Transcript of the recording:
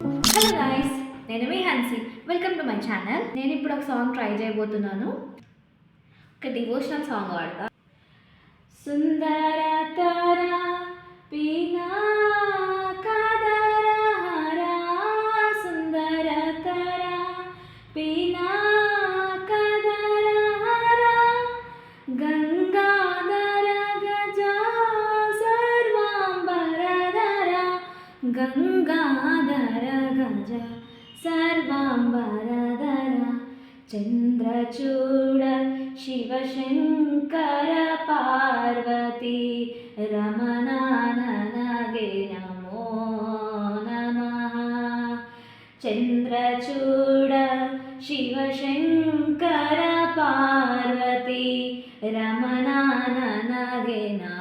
Hello guys, నేను మీ Hansi. Welcome to my channel. నేను ఇప్పుడు ఒక సాంగ్ ట్రై చేయబోతున్నాను. ఒక డివోషనల్ సాంగ్ వాడతా. సుందరతర పీనా కదరహర సుందరతర పీనా కదరహర గంగాధర గజ సర్వాంబరధర గంగాధర గజ సర్వాంబరధర చంద్రచూడ శివశంకర పార్వతీ రమణాననగే నమో నమః. చంద్రచూడ శివశంకర పార్వతీ రమణాననగే నమో